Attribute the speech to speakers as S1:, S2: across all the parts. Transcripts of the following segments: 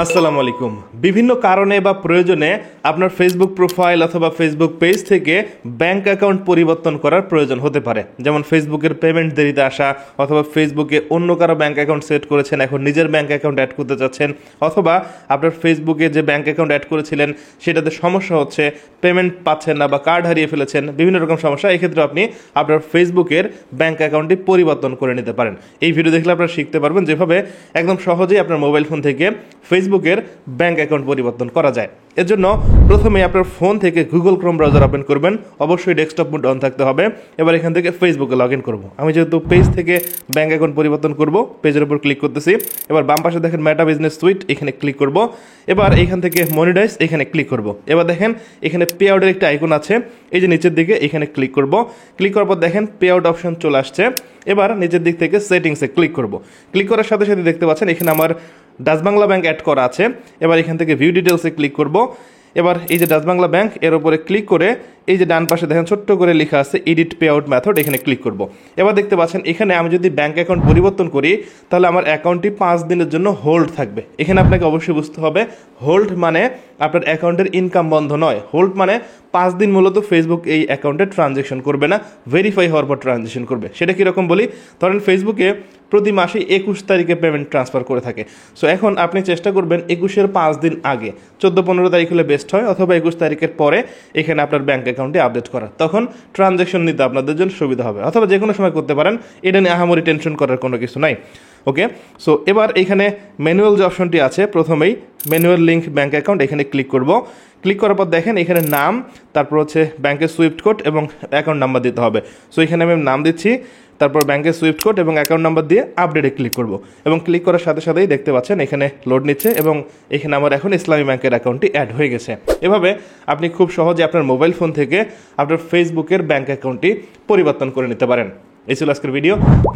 S1: আসসালামু আলাইকুম। বিভিন্ন কারণে বা প্রয়োজনে আপনার ফেসবুক প্রোফাইল অথবা ফেসবুক পেজ থেকে ব্যাংক অ্যাকাউন্ট পরিবর্তন করার প্রয়োজন হতে পারে। যেমন ফেসবুকের পেমেন্ট দেরিতে আসা, অথবা ফেসবুকে অন্য কারো ব্যাংক অ্যাকাউন্ট সেট করেছেন, এখন নিজের ব্যাংক অ্যাকাউন্ট অ্যাড করতে চাচ্ছেন, অথবা আপনার ফেসবুকে যে ব্যাংক অ্যাকাউন্ট অ্যাড করেছিলেন সেটাতে সমস্যা হচ্ছে, পেমেন্ট পাচ্ছেন না বা কার্ড হারিয়ে ফেলেছেন, বিভিন্ন রকম সমস্যা। এই ক্ষেত্রে আপনি আপনার ফেসবুকের ব্যাংক অ্যাকাউন্টটি পরিবর্তন করে নিতে পারেন। এই ভিডিও দেখলে আপনারা শিখতে পারবেন যেভাবে একদম সহজেই আপনার মোবাইল ফোন থেকে ফেসবুকের ব্যাংক অ্যাকাউন্ট পরিবর্তন করা যায়। এর জন্য প্রথমে আপনার ফোন থেকে গুগল ক্রোম ব্রাউজার ওপেন করবেন, অবশ্যই ডেস্কটপ মোড অন থাকতে হবে। এবার এখান থেকে ফেসবুকে লগ ইন করবো। আমি যেহেতু পেজ থেকে ব্যাংক অ্যাকাউন্ট পরিবর্তন করব, পেজের উপর ক্লিক করতেছি। এবার বাম পাশে দেখেন মেটা বিজনেস সুইট, এখানে ক্লিক করব। এবার এখান থেকে মনিটাইজ, এখানে ক্লিক করব। এবার দেখেন এখানে পে আউটের একটা আইকন আছে, এই যে নিচের দিকে, এখানে ক্লিক করব। ক্লিক করার পর দেখেন পে আউট অপশন চলে আসছে। এবার নিচের দিক থেকে সেটিংসে ক্লিক করব। ক্লিক করার সাথে সাথে দেখতে পাচ্ছেন এখানে আমার ডাচ বাংলা ব্যাংক অ্যাড করা আছে। এবার এখান থেকে ভিউ ডিটেলসে ক্লিক করব। এবার এই যে ডাচ বাংলা ব্যাংক, এর উপরে ক্লিক করে এই যে ডান পাশে দেখেন ছোট্ট করে লেখা আছে এডিট পে আউট মেথড, এখানে ক্লিক করব। এবার দেখতে পাচ্ছেন এখানে আমি যদি ব্যাংক অ্যাকাউন্ট পরিবর্তন করি তাহলে আমার অ্যাকাউন্টটি 5 দিনের জন্য হোল্ড থাকবে। এখানে আপনাকে অবশ্যই বুঝতে হবে, হোল্ড মানে আপনার অ্যাকাউন্টের ইনকাম বন্ধ নয়। হোল্ড মানে 5 দিন মূলত ফেসবুক এই অ্যাকাউন্টে ট্রানজ্যাকশন করবে না, ভেরিফাই হওয়ার পর ট্রানজ্যাকশন করবে। সেটা কীরকম বলি, ধরেন ফেসবুকে প্রতি মাসে 21 তারিখে পেমেন্ট ট্রান্সফার করে থাকে। সো এখন আপনি চেষ্টা করবেন 21-এর 5 দিন আগে, 14-15 তারিখ হলে বেস্ট হয়, অথবা 21 তারিখের পরে এখানে আপনার ব্যাংক অ্যাকাউন্টে আপডেট করা। তখন ট্রানজ্যাকশন নিতে আপনাদের জন্য সুবিধা হবে, অথবা যে কোনো সময় করতে পারেন। এটা নিয়ে আহামরি টেনশন করার কোনো কিছু নাই। ওকে, সো এবার এখানে ম্যানুয়াল যে অপশনটি আছে, প্রথমেই ম্যানুয়াল লিঙ্ক ব্যাংক অ্যাকাউন্ট, এখানে ক্লিক করব। ক্লিক করার পর দেখেন এখানে নাম, তারপর হচ্ছে ব্যাংকের সুইফট কোড এবং অ্যাকাউন্ট নাম্বার দিতে হবে। সো এখানে আমি নাম দিচ্ছি, তারপর ব্যাংকের সুইফট কোড এবং অ্যাকাউন্ট নাম্বার দিয়ে আপডেটে ক্লিক করব। এবং ক্লিক করার সাথে সাথেই দেখতে পাচ্ছেন এখানে লোড নিচ্ছে এবং এখানে আমার এখন ইসলামী ব্যাংকের অ্যাকাউন্টটি অ্যাড হয়ে গেছে। এভাবে আপনি খুব সহজে আপনার মোবাইল ফোন থেকে আপনার ফেসবুকের ব্যাংক অ্যাকাউন্টটি পরিবর্তন করে নিতে পারেন। এই ছিল আজকের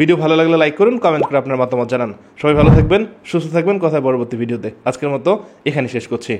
S1: ভিডিও ভালো লাগলে লাইক করুন, কমেন্ট করে আপনার মতামত জানান। সবাই ভালো থাকবেন, সুস্থ থাকবেন। কথা পরবর্তী ভিডিওতে। আজকের মতো এখানে শেষ করছি।